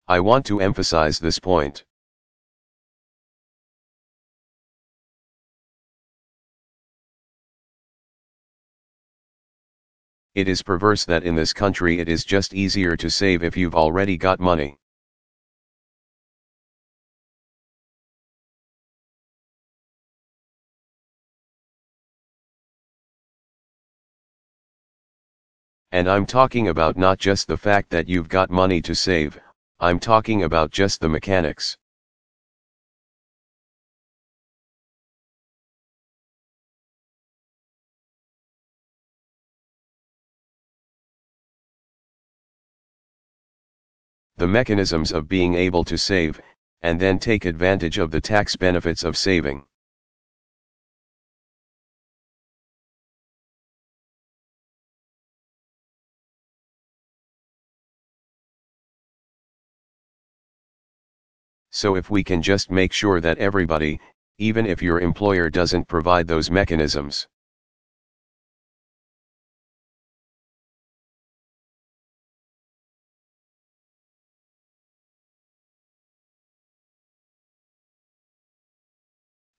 I want to emphasize this point. It is perverse that in this country it is just easier to save if you've already got money. And I'm talking about not just the fact that you've got money to save, I'm talking about just the mechanics. The mechanisms of being able to save, and then take advantage of the tax benefits of saving. So if we can just make sure that everybody, even if your employer doesn't provide those mechanisms,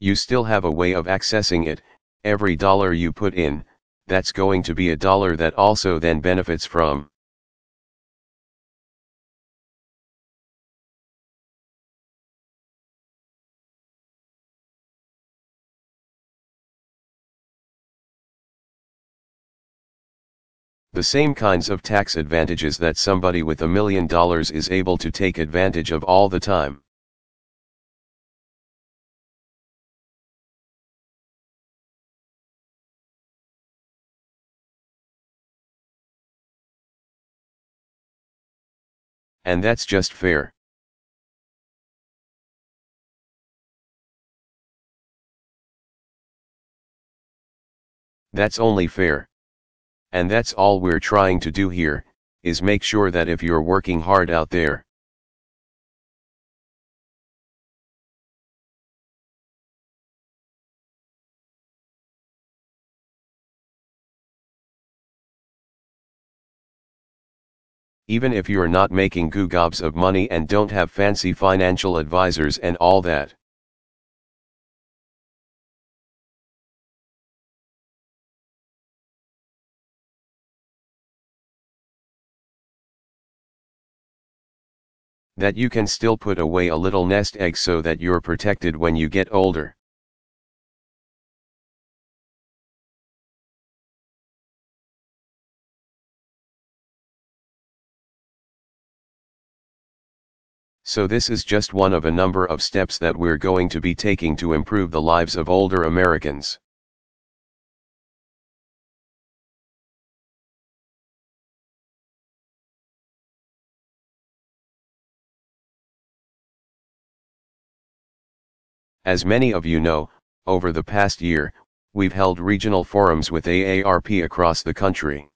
you still have a way of accessing it. Every dollar you put in, that's going to be a dollar that also then benefits from. The same kinds of tax advantages that somebody with $1 million is able to take advantage of all the time. And that's just fair. That's only fair. And that's all we're trying to do here, is make sure that if you're working hard out there, even if you're not making goo gobs of money and don't have fancy financial advisors and all that, that you can still put away a little nest egg so that you're protected when you get older. So this is just one of a number of steps that we're going to be taking to improve the lives of older Americans. As many of you know, over the past year, we've held regional forums with AARP across the country.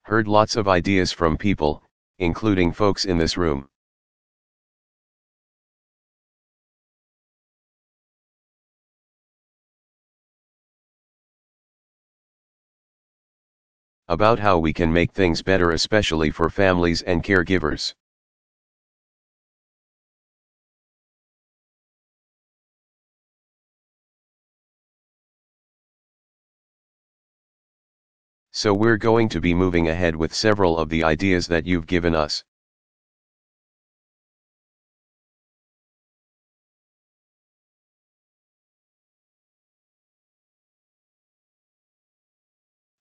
Heard lots of ideas from people, including folks in this room. About how we can make things better, especially for families and caregivers. So we're going to be moving ahead with several of the ideas that you've given us.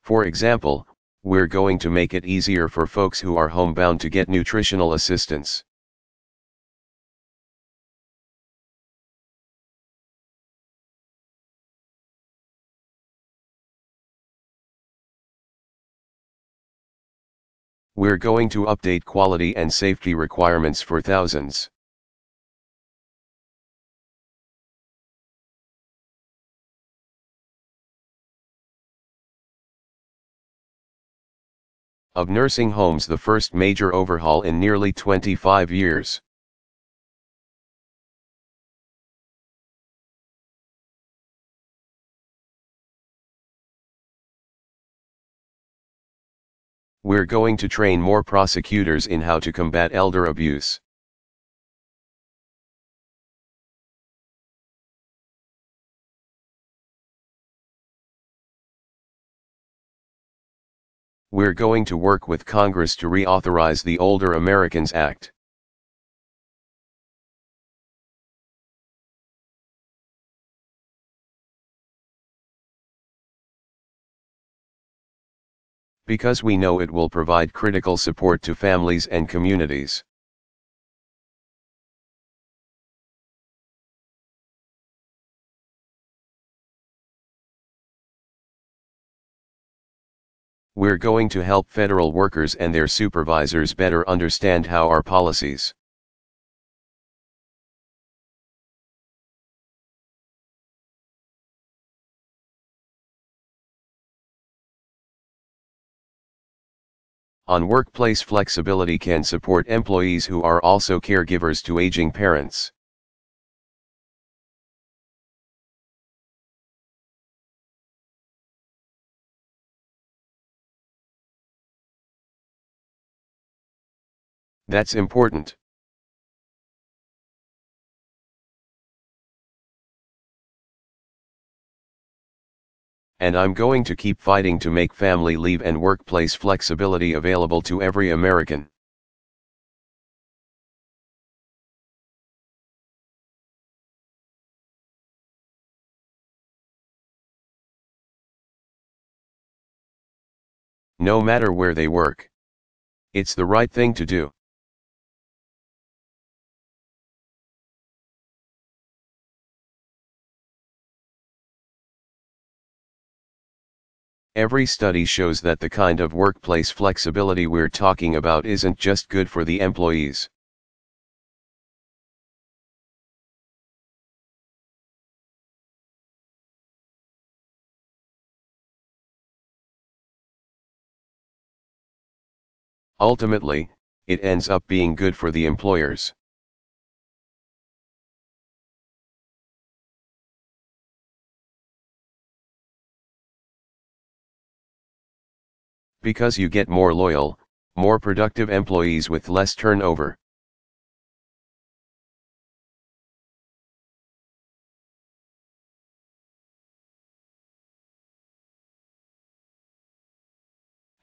For example, we're going to make it easier for folks who are homebound to get nutritional assistance. We're going to update quality and safety requirements for thousands of nursing homes, the first major overhaul in nearly 25 years. We're going to train more prosecutors in how to combat elder abuse. We're going to work with Congress to reauthorize the Older Americans Act. Because we know it will provide critical support to families and communities. We're going to help federal workers and their supervisors better understand how our policies on workplace flexibility can support employees who are also caregivers to aging parents. That's important. And I'm going to keep fighting to make family leave and workplace flexibility available to every American. No matter where they work. It's the right thing to do. Every study shows that the kind of workplace flexibility we're talking about isn't just good for the employees. Ultimately, it ends up being good for the employers. Because you get more loyal, more productive employees with less turnover.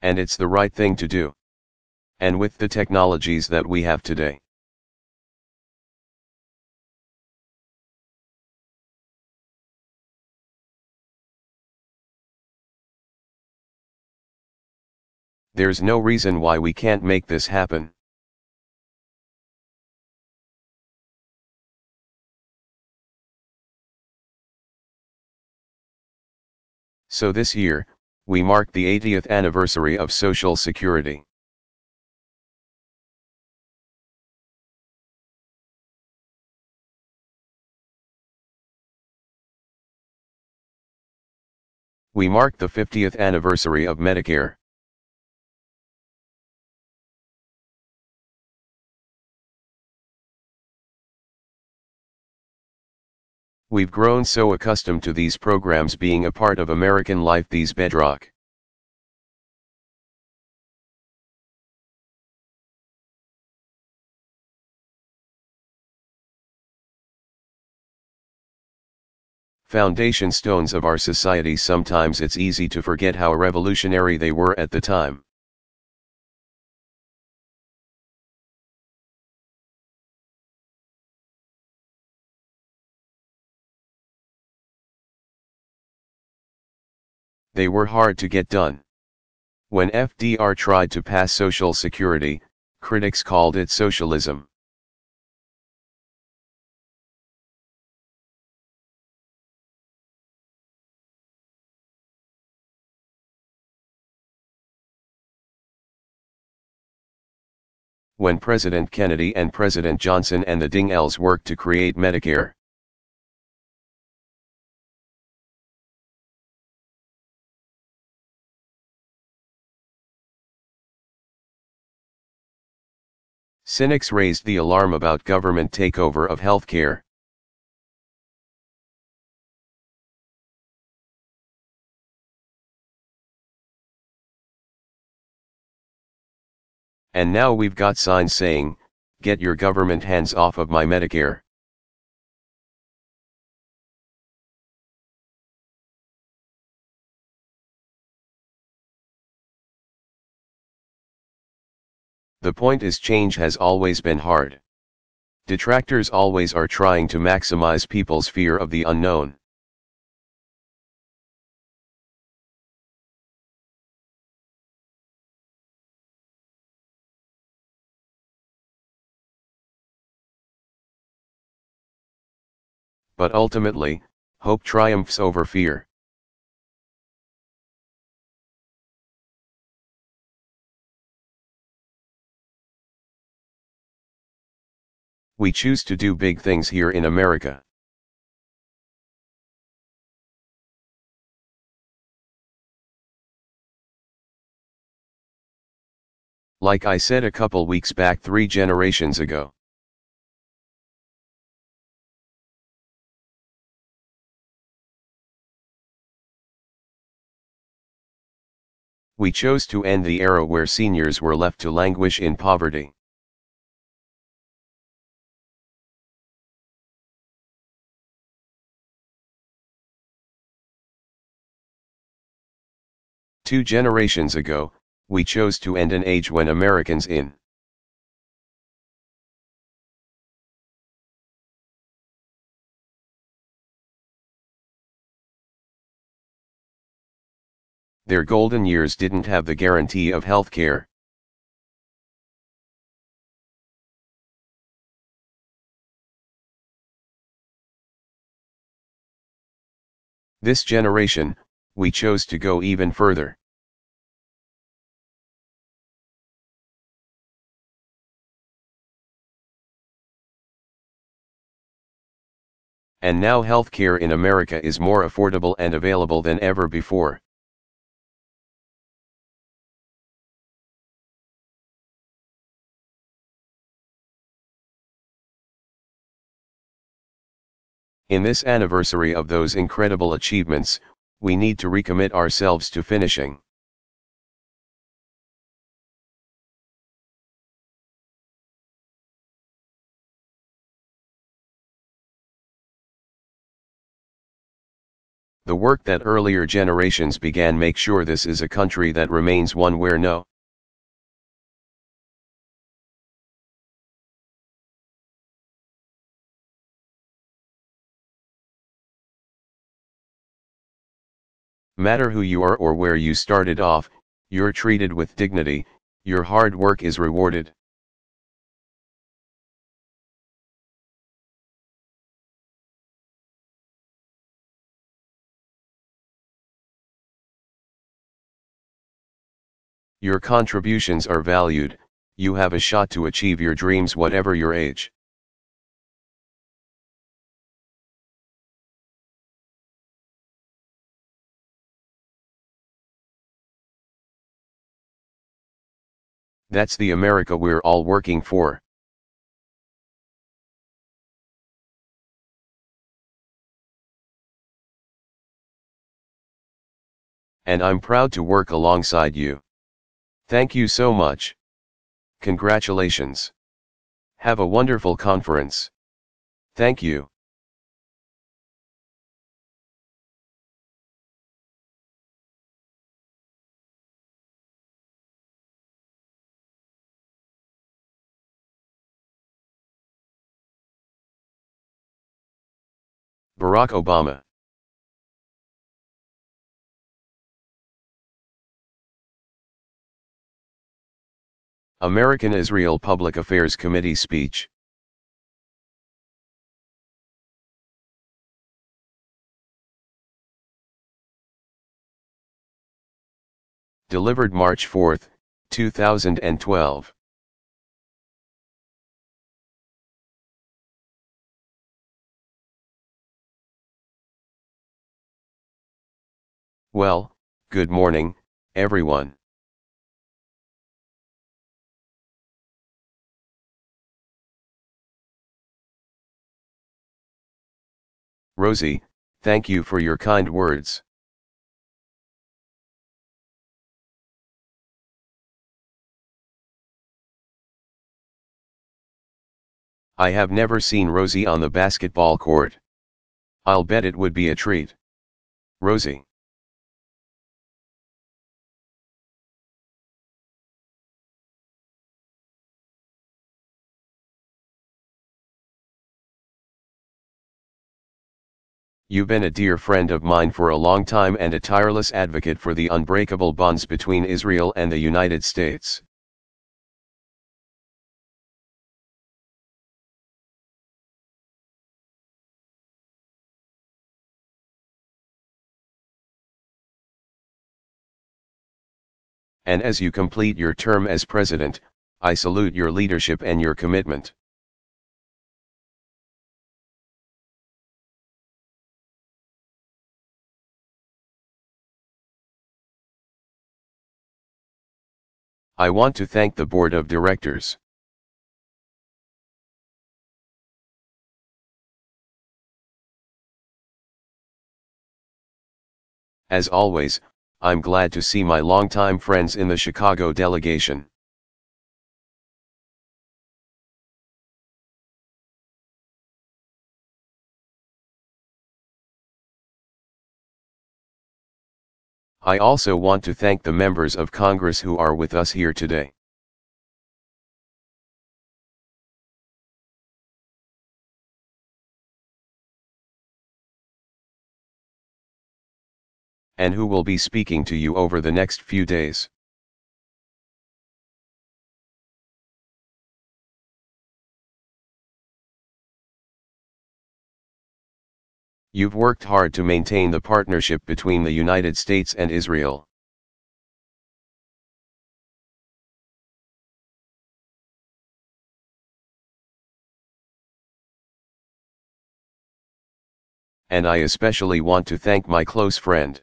And it's the right thing to do. And with the technologies that we have today. There's no reason why we can't make this happen. So this year, we mark the 80th anniversary of Social Security. We mark the 50th anniversary of Medicare. We've grown so accustomed to these programs being a part of American life, these bedrock. Foundation stones of our society. Sometimes it's easy to forget how revolutionary they were at the time. They were hard to get done. When FDR tried to pass Social Security, critics called it socialism. When President Kennedy and President Johnson and the Ding-Ells worked to create Medicare, cynics raised the alarm about government takeover of healthcare. And now we've got signs saying, "Get your government hands off of my Medicare." The point is, change has always been hard. Detractors always are trying to maximize people's fear of the unknown. But ultimately, hope triumphs over fear. We choose to do big things here in America. Like I said a couple weeks back, 3 generations ago. We chose to end the era where seniors were left to languish in poverty. Two generations ago, we chose to end an age when Americans in their golden years didn't have the guarantee of health care. This generation, we chose to go even further. And now healthcare in America is more affordable and available than ever before. In this anniversary of those incredible achievements, we need to recommit ourselves to finishing the work that earlier generations began. Make sure this is a country that remains one where no matter who you are or where you started off, you're treated with dignity, your hard work is rewarded. Your contributions are valued, you have a shot to achieve your dreams whatever your age. That's the America we're all working for. And I'm proud to work alongside you. Thank you so much. Congratulations. Have a wonderful conference. Thank you. Barack Obama. American-Israel Public Affairs Committee speech. Delivered March 4, 2012. Well, good morning, everyone. Rosie, thank you for your kind words. I have never seen Rosie on the basketball court. I'll bet it would be a treat. Rosie. You've been a dear friend of mine for a long time and a tireless advocate for the unbreakable bonds between Israel and the United States. And as you complete your term as president, I salute your leadership and your commitment. I want to thank the board of directors. As always, I'm glad to see my longtime friends in the Chicago delegation. I also want to thank the members of Congress who are with us here today. And who will be speaking to you over the next few days. You've worked hard to maintain the partnership between the United States and Israel. And I especially want to thank my close friend,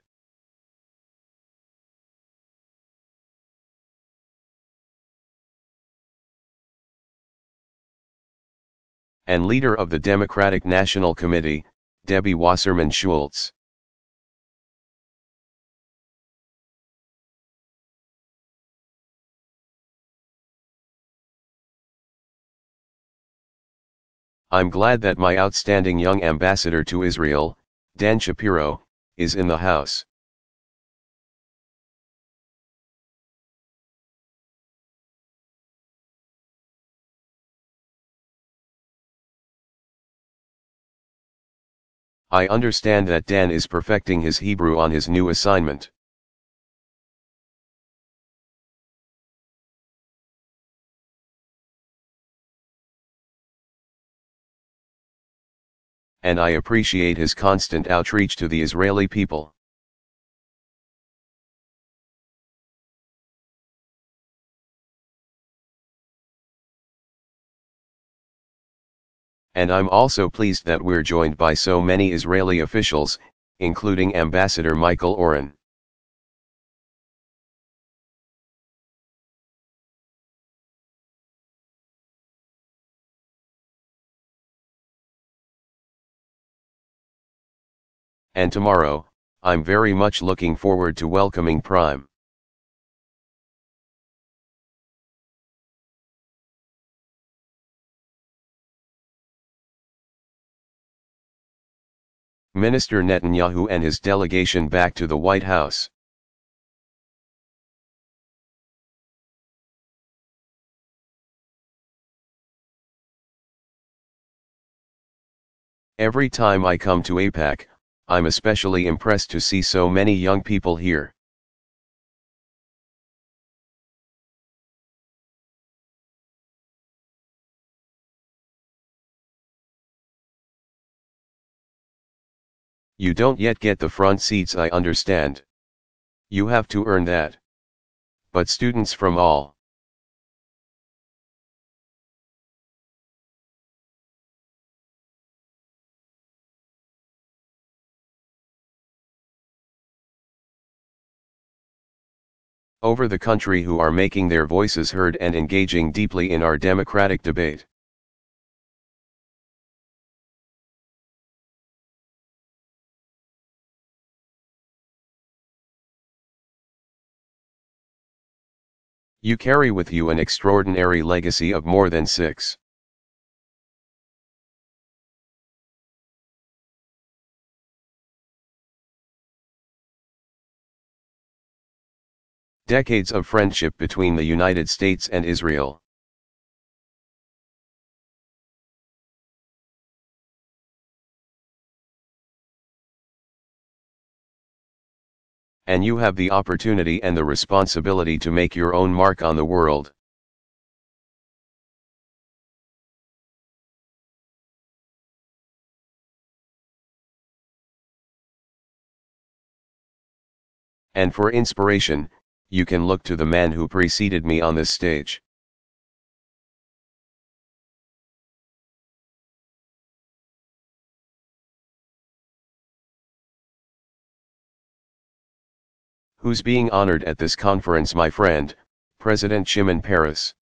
and leader of the Democratic National Committee, Debbie Wasserman Schultz. I'm glad that my outstanding young ambassador to Israel, Dan Shapiro, is in the house. I understand that Dan is perfecting his Hebrew on his new assignment. And I appreciate his constant outreach to the Israeli people. And I'm also pleased that we're joined by so many Israeli officials, including Ambassador Michael Oren. And tomorrow, I'm very much looking forward to welcoming Prime Minister Netanyahu and his delegation back to the White House. Every time I come to AIPAC, I'm especially impressed to see so many young people here. You don't yet get the front seats, I understand. You have to earn that. But students from all over the country who are making their voices heard and engaging deeply in our democratic debate. You carry with you an extraordinary legacy of more than 6 Decades of friendship between the United States and Israel. And you have the opportunity and the responsibility to make your own mark on the world. And for inspiration, you can look to the man who preceded me on this stage. Who's being honored at this conference, my friend, President Shimon Peres.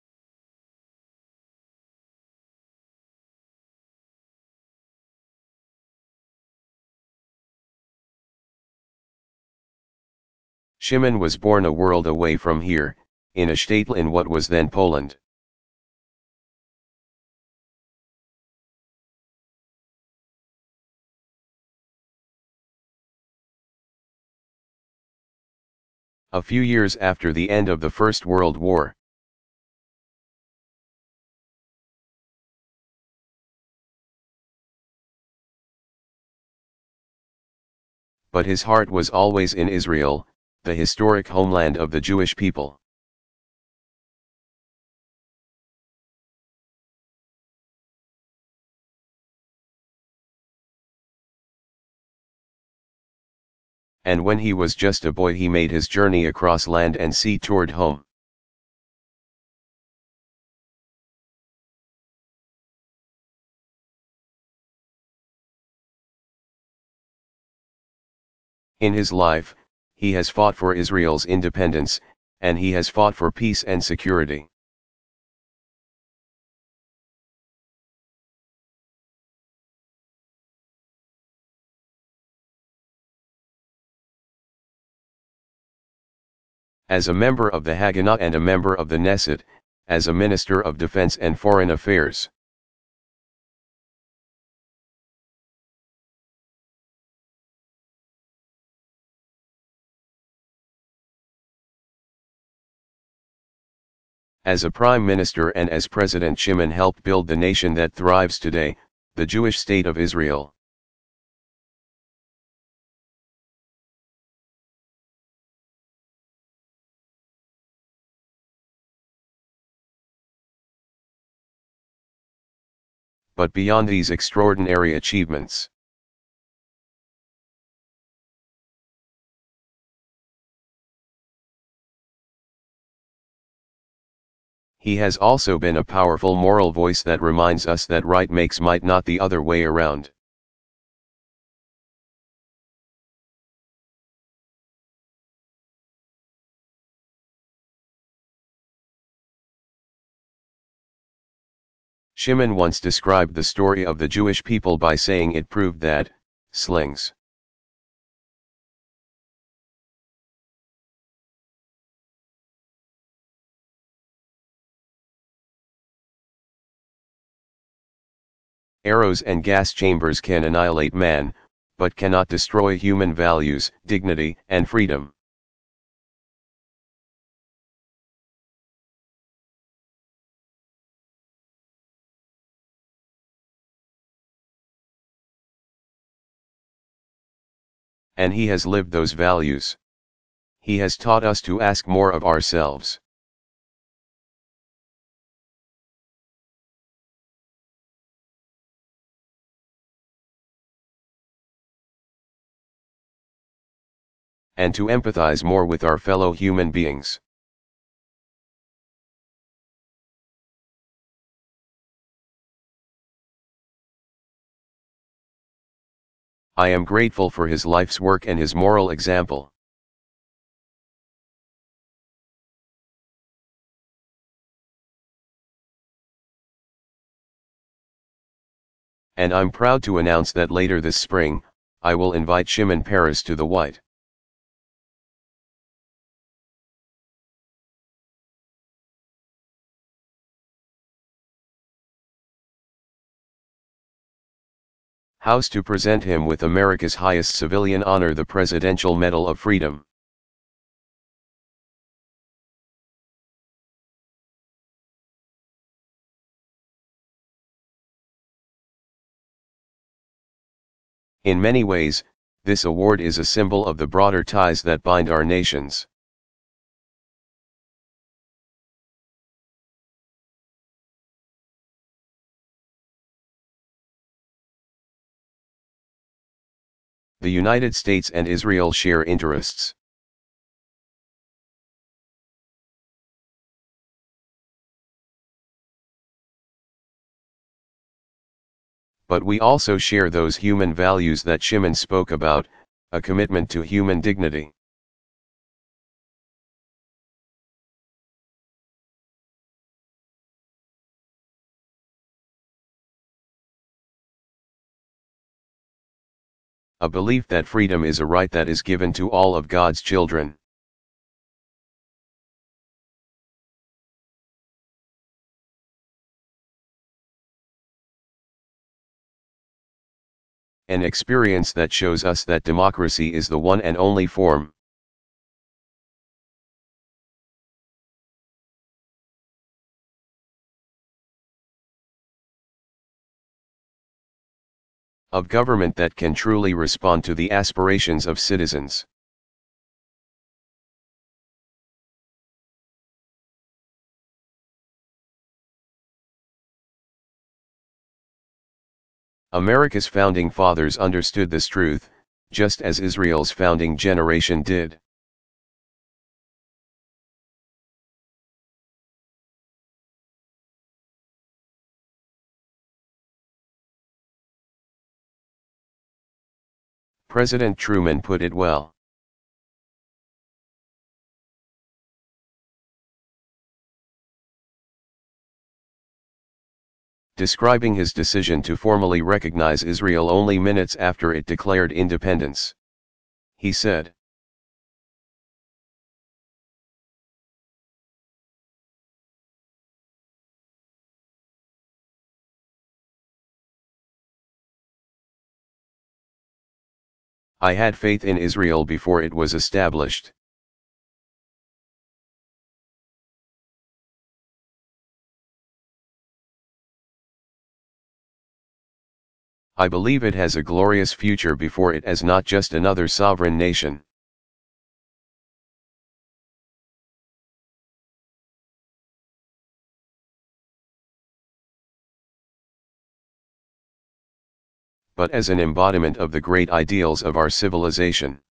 Shimon was born a world away from here, in a shtetl in what was then Poland. A few years after the end of the First World War. But his heart was always in Israel, the historic homeland of the Jewish people. And when he was just a boy, he made his journey across land and sea toward home. In his life, he has fought for Israel's independence, and he has fought for peace and security. As a member of the Haganah and a member of the Knesset, as a Minister of Defense and Foreign Affairs. As a Prime Minister and as President, Shimon helped build the nation that thrives today, the Jewish state of Israel. But beyond these extraordinary achievements, he has also been a powerful moral voice that reminds us that right makes might, not the other way around. Shimon once described the story of the Jewish people by saying it proved that slings arrows and gas chambers can annihilate man, but cannot destroy human values, dignity, and freedom. And he has lived those values. He has taught us to ask more of ourselves. And to empathize more with our fellow human beings. I am grateful for his life's work and his moral example. And I'm proud to announce that later this spring, I will invite Shimon Peres to the White House to present him with America's highest civilian honor, the Presidential Medal of Freedom. In many ways, this award is a symbol of the broader ties that bind our nations. The United States and Israel share interests. But we also share those human values that Shimon spoke about, a commitment to human dignity. A belief that freedom is a right that is given to all of God's children. An experience that shows us that democracy is the one and only form. Of government that can truly respond to the aspirations of citizens. America's founding fathers understood this truth, just as Israel's founding generation did. President Truman put it well. Describing his decision to formally recognize Israel only minutes after it declared independence. He said, "I had faith in Israel before it was established. I believe it has a glorious future before it as not just another sovereign nation. But as an embodiment of the great ideals of our civilization."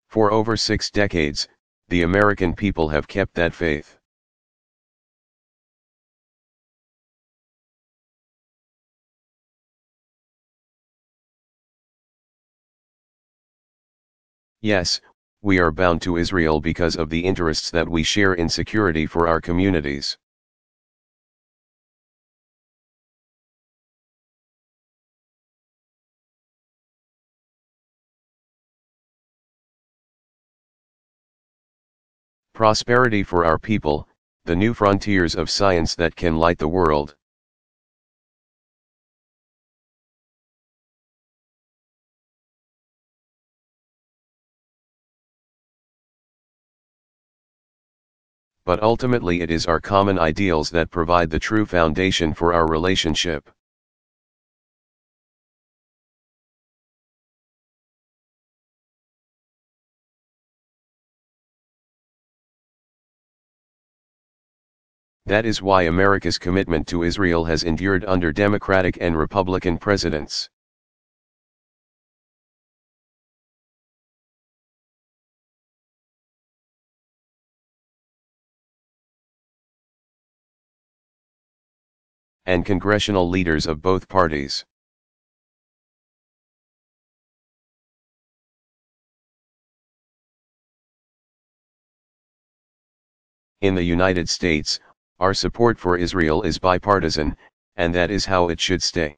For over 6 decades, the American people have kept that faith. Yes, we are bound to Israel because of the interests that we share in security for our communities. Prosperity for our people, the new frontiers of science that can light the world. But ultimately it is our common ideals that provide the true foundation for our relationship. That is why America's commitment to Israel has endured under Democratic and Republican presidents. And congressional leaders of both parties. In the United States, our support for Israel is bipartisan, and that is how it should stay.